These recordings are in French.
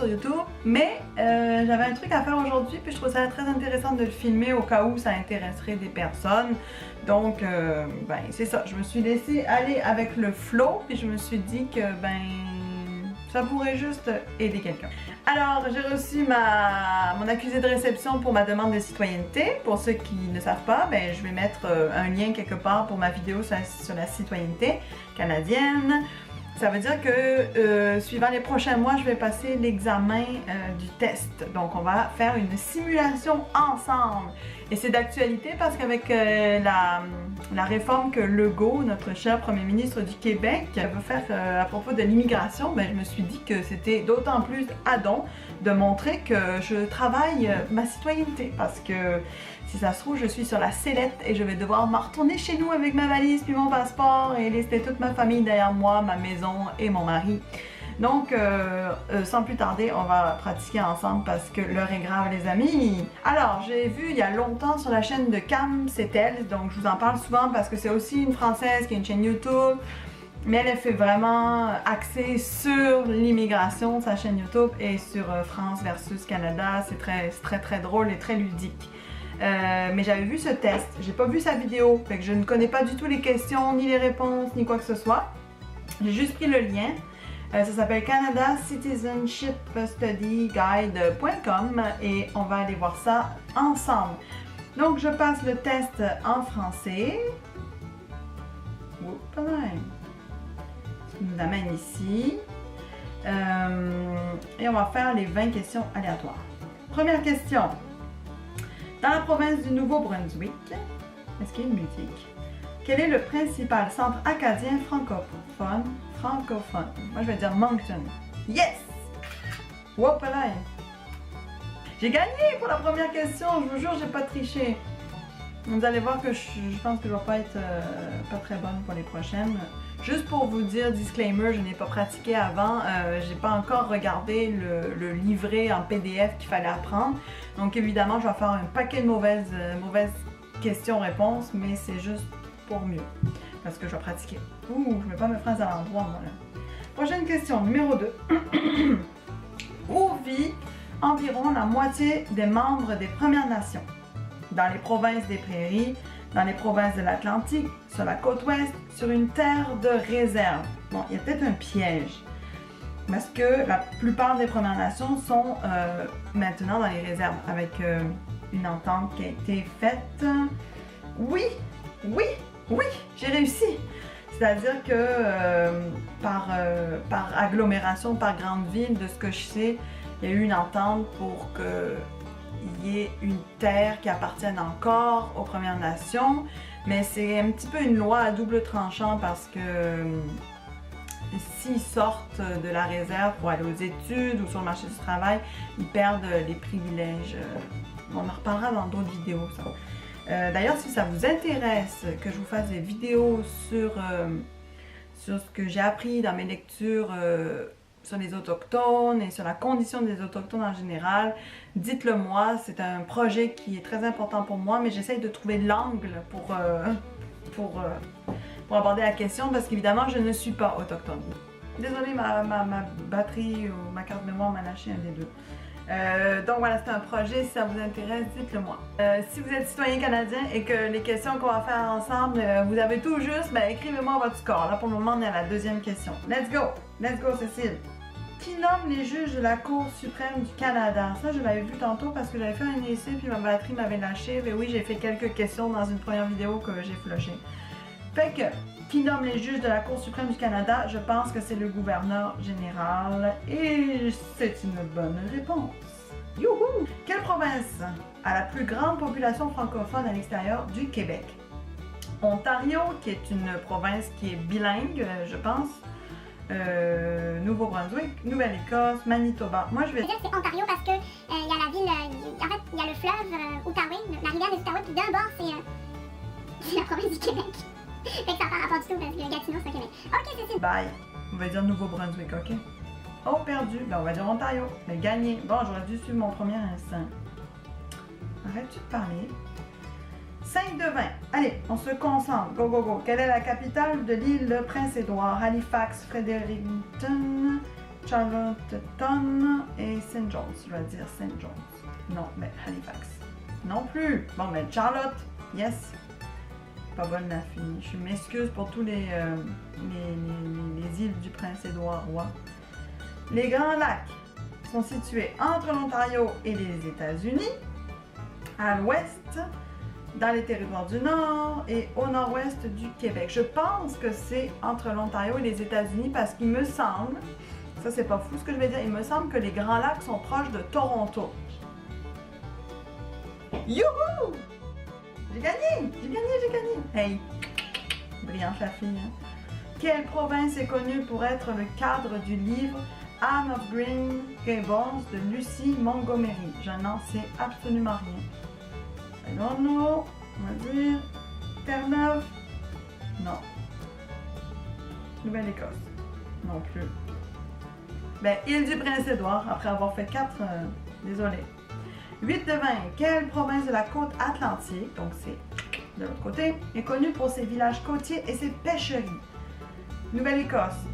sur YouTube, mais j'avais un truc à faire aujourd'hui, puis je trouve ça très intéressant de le filmer au cas où ça intéresserait des personnes. Donc, ben, c'est ça, je me suis laissée aller avec le flow, puis je me suis dit que, ben, ça pourrait juste aider quelqu'un. Alors, j'ai reçu mon accusé de réception pour ma demande de citoyenneté. Pour ceux qui ne savent pas, ben, je vais mettre un lien quelque part pour ma vidéo sur la citoyenneté canadienne. Ça veut dire que suivant les prochains mois, je vais passer l'examen du test. Donc, on va faire une simulation ensemble. Et c'est d'actualité parce qu'avec la réforme que Legault, notre cher premier ministre du Québec, veut faire à propos de l'immigration, ben, je me suis dit que c'était d'autant plus adon de montrer que je travaille ma citoyenneté. Parce que si ça se trouve, je suis sur la sellette et je vais devoir me retourner chez nous avec ma valise puis mon passeport et laisser toute ma famille derrière moi, ma maison et mon mari. Donc, sans plus tarder, on va pratiquer ensemble parce que l'heure est grave, les amis. Alors, j'ai vu il y a longtemps sur la chaîne de Cam, c'est elle, donc je vous en parle souvent parce que c'est aussi une Française qui a une chaîne YouTube, mais elle fait vraiment axée sur l'immigration, sa chaîne YouTube, et sur France versus Canada. C'est très drôle et très ludique. Mais j'avais vu ce test, j'ai pas vu sa vidéo, fait que je ne connais pas du tout les questions, ni les réponses, ni quoi que ce soit. J'ai juste pris le lien. Ça s'appelle Canada Citizenship Study Guide.com et on va aller voir ça ensemble. Donc je passe le test en français. Oups, ce qui nous amène ici. Et on va faire les 20 questions aléatoires. Première question. Dans la province du Nouveau-Brunswick, est-ce qu'il y a une musique? Quel est le principal centre acadien francophone? Moi, je vais dire Moncton. Yes! Whoopalai! J'ai gagné pour la première question, je vous jure, j'ai pas triché. Vous allez voir que je pense que je vais pas être pas très bonne pour les prochaines. Juste pour vous dire, disclaimer, je n'ai pas pratiqué avant, j'ai pas encore regardé le livret en PDF qu'il fallait apprendre. Donc évidemment, je vais faire un paquet de mauvaises questions-réponses, mais c'est juste pour mieux, parce que je vais pratiquer. Ouh, je ne vais pas me faire à l'endroit, moi, là. Prochaine question, numéro 2. Où vit environ la moitié des membres des Premières Nations? Dans les provinces des Prairies, dans les provinces de l'Atlantique, sur la côte ouest, sur une terre de réserve. Bon, il y a peut-être un piège, parce que la plupart des Premières Nations sont maintenant dans les réserves, avec une entente qui a été faite. Oui, j'ai réussi! C'est-à-dire que par agglomération, par grande ville, de ce que je sais, il y a eu une entente pour qu'il y ait une terre qui appartienne encore aux Premières Nations, mais c'est un petit peu une loi à double tranchant parce que s'ils sortent de la réserve pour aller aux études ou sur le marché du travail, ils perdent les privilèges. On en reparlera dans d'autres vidéos, ça. D'ailleurs, si ça vous intéresse que je vous fasse des vidéos sur ce que j'ai appris dans mes lectures sur les Autochtones et sur la condition des Autochtones en général, dites-le moi. C'est un projet qui est très important pour moi, mais j'essaye de trouver l'angle pour aborder la question parce qu'évidemment, je ne suis pas autochtone. Désolée, ma batterie ou ma carte mémoire m'a lâché un des deux. Donc voilà, c'est un projet, si ça vous intéresse, dites-le moi. Si vous êtes citoyen canadien et que les questions qu'on va faire ensemble, vous avez tout juste, ben écrivez-moi votre score. Là pour le moment, on est à la deuxième question. Let's go Cécile! Qui nomme les juges de la Cour suprême du Canada? Ça, je l'avais vu tantôt parce que j'avais fait un essai puis ma batterie m'avait lâché. Mais oui, j'ai fait quelques questions dans une première vidéo que j'ai flushé. Fait que, qui nomme les juges de la Cour suprême du Canada? Je pense que c'est le gouverneur général. Et c'est une bonne réponse. Youhou! Quelle province a la plus grande population francophone à l'extérieur du Québec? Ontario, qui est une province qui est bilingue, je pense. Nouveau-Brunswick, Nouvelle-Écosse, Manitoba. Moi, je vais dire que c'est Ontario parce que y a la ville, en fait, il y a le fleuve Outaouais, la rivière des Outaouais, puis d'un bord, c'est la province du Québec. Fait que ça n'a pas rapport du tout parce que Gatineau, c'est au Québec. Ok, Cécile. Bye. On va dire Nouveau-Brunswick, ok? Oh, perdu. Ben, on va dire Ontario. Mais gagné. Bon, j'aurais dû suivre mon premier instinct. Arrête-tu de parler? 5 de 20. Allez, on se concentre. Go, go, go. Quelle est la capitale de l'île Prince-Édouard? Halifax, Fredericton, Charlottetown et St. John's. Je vais dire St. John's. Non, mais Halifax. Non plus. Bon, mais Charlotte. Yes. Pas bonne la fille. Je m'excuse pour tous les îles du Prince-Édouard roi. Les Grands Lacs sont situés entre l'Ontario et les États-Unis, à l'ouest, dans les territoires du Nord et au nord-ouest du Québec. Je pense que c'est entre l'Ontario et les États-Unis parce qu'il me semble, ça c'est pas fou ce que je vais dire, il me semble que les Grands Lacs sont proches de Toronto. Youhou! J'ai gagné! J'ai gagné! Hey! Brillante la fille, hein? Quelle province est connue pour être le cadre du livre Anne of Green Gables de Lucie Montgomery? Je n'en sais absolument rien. I don't know. On va dire Terre-Neuve. Non. Nouvelle-Écosse. Non plus. Ben, île du Prince-Édouard, après avoir fait 4. Désolé. 8 de 20. Quelle province de la côte atlantique, donc c'est de l'autre côté, est connue pour ses villages côtiers et ses pêcheries? Nouvelle-Écosse,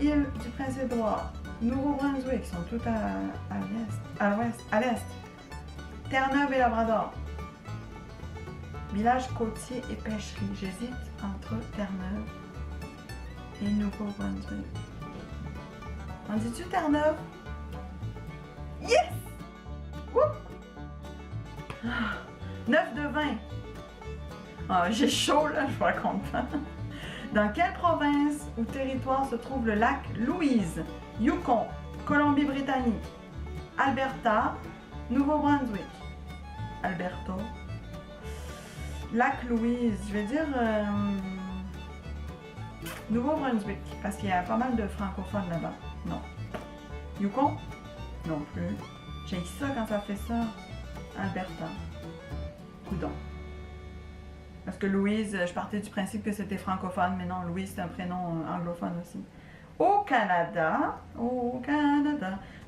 île du Prince-Édouard, Nouveau-Brunswick sont toutes à l'est. Terre-Neuve et Labrador. Village côtier et pêcherie. J'hésite entre Terre-Neuve et Nouveau-Brunswick. En dis-tu Terre-Neuve? Yes! Wouh! 9 de 20. Ah, j'ai chaud là, je suis pas content. Dans quelle province ou territoire se trouve le lac Louise? Yukon, Colombie-Britannique, Alberta, Nouveau-Brunswick. Alberta. Lac Louise, je vais dire Nouveau-Brunswick, parce qu'il y a pas mal de francophones là-bas. Non. Yukon? Non plus. J'ai ça quand ça fait ça. Alberta. Coudon. Parce que Louise, je partais du principe que c'était francophone, mais non, Louise c'est un prénom anglophone aussi. Au Canada,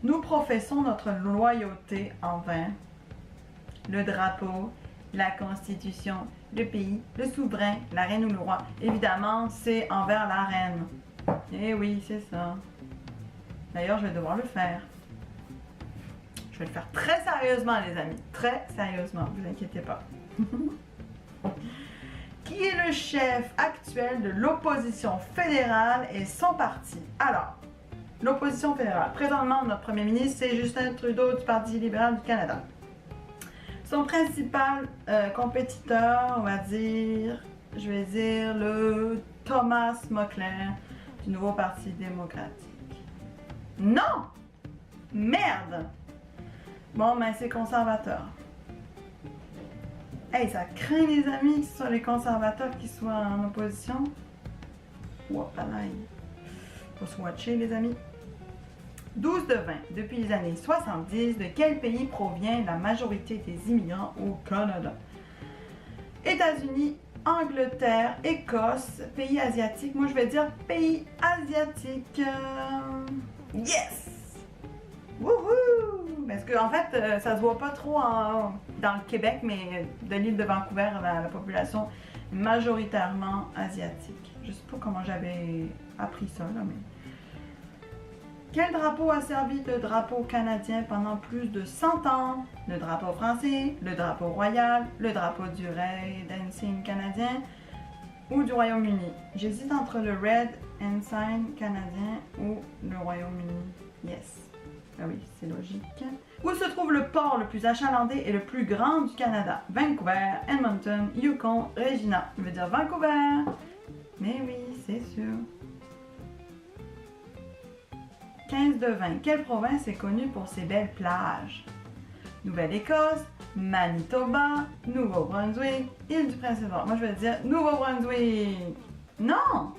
nous professons notre loyauté envers le drapeau, la Constitution, le pays, le souverain, la reine ou le roi. Évidemment, c'est envers la reine. Eh oui, c'est ça. D'ailleurs, je vais devoir le faire. Je vais le faire très sérieusement, les amis. Très sérieusement, vous inquiétez pas. Qui est le chef actuel de l'opposition fédérale et son parti? Alors, l'opposition fédérale. Présentement, notre premier ministre, c'est Justin Trudeau du Parti libéral du Canada. Son principal compétiteur, on va dire, je vais dire le Thomas Mulcair du nouveau Parti démocratique. Non! Merde! Bon, ben c'est conservateur. Hey, ça craint les amis que ce soit les conservateurs qui soient en opposition. Wapalaï. Faut se watcher les amis. 12 de 20. Depuis les années 70, de quel pays provient la majorité des immigrants au Canada? États-Unis, Angleterre, Écosse, pays asiatiques. Moi je vais dire pays asiatique. Yes! Wouhou! Parce qu'en fait, ça se voit pas trop dans le Québec, mais de l'île de Vancouver, la population est majoritairement asiatique. Je sais pas comment j'avais appris ça, là, mais... Quel drapeau a servi de drapeau canadien pendant plus de 100 ans? Le drapeau français, le drapeau royal, le drapeau du Red Ensign canadien ou du Royaume-Uni? J'hésite entre le Red Ensign canadien ou le Royaume-Uni. Yes. Ah oui, c'est logique. Où se trouve le port le plus achalandé et le plus grand du Canada? Vancouver, Edmonton, Yukon, Regina. Je veux dire Vancouver. Mais oui, c'est sûr. 15 de 20. Quelle province est connue pour ses belles plages? Nouvelle-Écosse, Manitoba, Nouveau-Brunswick, Île du Prince-Édouard. Moi, je vais dire Nouveau-Brunswick. Non!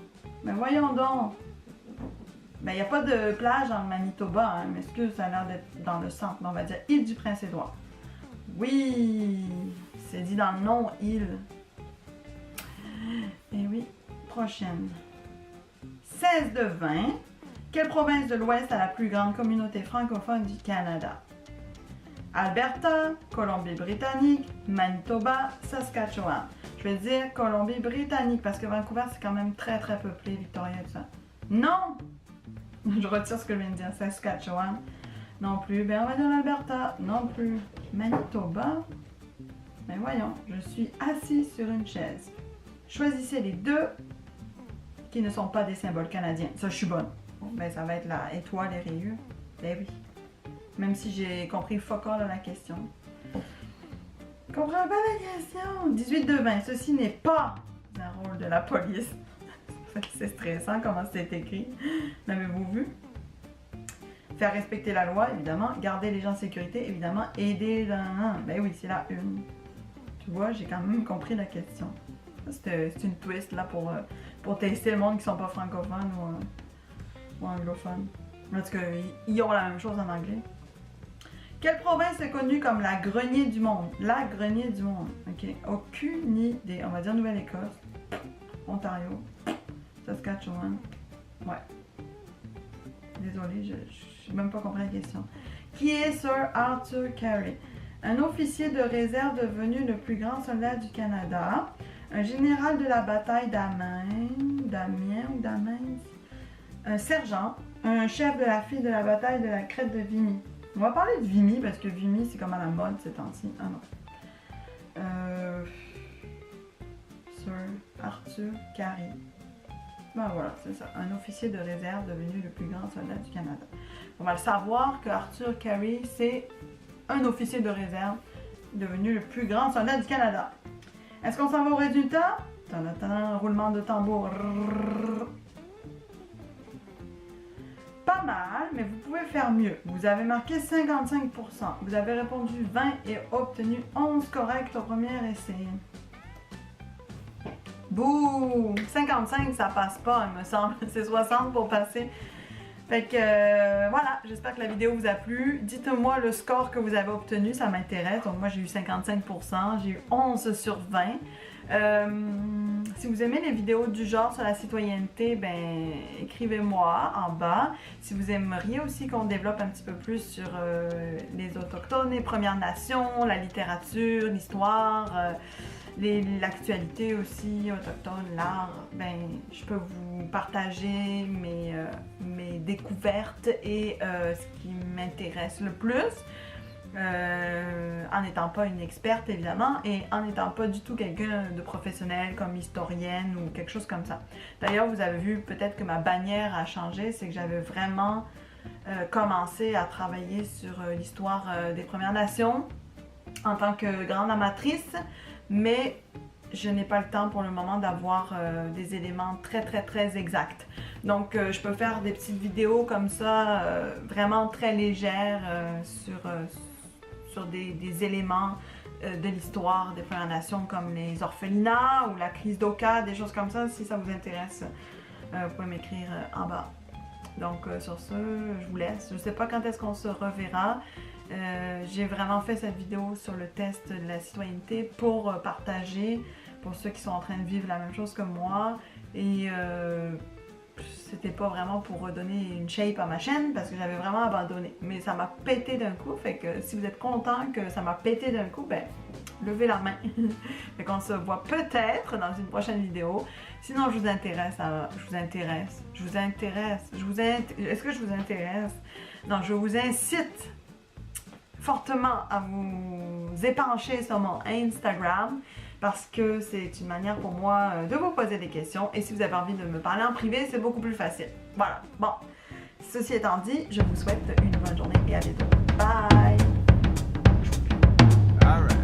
Mais voyons donc. Ben, il n'y a pas de plage dans le Manitoba, hein. M'excuse, ça a l'air d'être dans le centre. Mais on va dire Île du Prince-Édouard. Oui! C'est dit dans le nom, île. Et oui, prochaine. 16 de 20. Quelle province de l'Ouest a la plus grande communauté francophone du Canada? Alberta, Colombie-Britannique, Manitoba, Saskatchewan. Je vais dire Colombie-Britannique parce que Vancouver c'est quand même très peuplé, Victoria et tout ça. Non! Je retire ce que je viens de dire. Saskatchewan, non plus. Ben, on va dire l'Alberta, non plus. Manitoba, ben voyons, je suis assis sur une chaise. Choisissez les deux qui ne sont pas des symboles canadiens. Ça, je suis bonne. Bon, ben, ça va être la étoile et rayures. Ben oui. Même si j'ai compris fuck all à la question. Je comprends pas la question. 18 de 20. Ceci n'est pas un rôle de la police. C'est stressant comment c'est écrit. L'avez-vous vu? Faire respecter la loi, évidemment. Garder les gens en sécurité, évidemment. Aider dans... Ben oui, c'est la une. Tu vois, j'ai quand même compris la question. C'est une twist là pour tester le monde qui sont pas francophones ou anglophones. Parce qu'ils ont la même chose en anglais. Quelle province est connue comme la grenier du monde? La grenier du monde. Ok. Aucune idée. On va dire Nouvelle-Écosse. Ontario. Saskatchewan. Ouais. Désolée, je n'ai même pas compris la question. Qui est Sir Arthur Carey? Un officier de réserve devenu le plus grand soldat du Canada. Un général de la bataille d'Amiens. Un sergent. Un chef de la file de la bataille de la crête de Vimy. On va parler de Vimy parce que Vimy c'est comme à la mode ces temps-ci. Ah non. Sir Arthur Carey. Ben voilà, c'est ça. Un officier de réserve devenu le plus grand soldat du Canada. On va le savoir que Arthur Carey, c'est un officier de réserve devenu le plus grand soldat du Canada. Est-ce qu'on s'en va au résultat? Roulement de tambour. Pas mal, mais vous pouvez faire mieux. Vous avez marqué 55%. Vous avez répondu 20 et obtenu 11 corrects au premier essai. Bouh! 55, ça passe pas, il me semble. C'est 60 pour passer. Fait que voilà, j'espère que la vidéo vous a plu. Dites-moi le score que vous avez obtenu, ça m'intéresse. Donc moi j'ai eu 55%, j'ai eu 11 sur 20. Si vous aimez les vidéos du genre sur la citoyenneté, ben écrivez-moi en bas. Si vous aimeriez aussi qu'on développe un petit peu plus sur les Autochtones, les Premières Nations, la littérature, l'histoire, l'actualité aussi, autochtone, l'art, ben je peux vous partager mes découvertes et ce qui m'intéresse le plus. En n'étant pas une experte évidemment et en n'étant pas du tout quelqu'un de professionnel comme historienne ou quelque chose comme ça. D'ailleurs vous avez vu peut-être que ma bannière a changé, c'est que j'avais vraiment commencé à travailler sur l'histoire des Premières Nations en tant que grande amatrice, mais je n'ai pas le temps pour le moment d'avoir des éléments très exacts. Donc je peux faire des petites vidéos comme ça, vraiment très légères sur des éléments de l'histoire des Premières Nations comme les orphelinats ou la crise d'Oka, des choses comme ça. Si ça vous intéresse, vous pouvez m'écrire en bas. Donc sur ce, je vous laisse. Je ne sais pas quand est-ce qu'on se reverra. J'ai vraiment fait cette vidéo sur le test de la citoyenneté pour partager pour ceux qui sont en train de vivre la même chose que moi. Et c'était pas vraiment pour redonner une shape à ma chaîne parce que j'avais vraiment abandonné. Mais ça m'a pété d'un coup, fait que si vous êtes content que ça m'a pété d'un coup, ben levez la main. Fait qu'on se voit peut-être dans une prochaine vidéo. Sinon je vous intéresse, est-ce que je vous intéresse? Non, je vous incite fortement à vous épancher sur mon Instagram parce que c'est une manière pour moi de vous poser des questions et si vous avez envie de me parler en privé, c'est beaucoup plus facile. Voilà, bon, ceci étant dit, je vous souhaite une bonne journée et à bientôt. Bye! All right.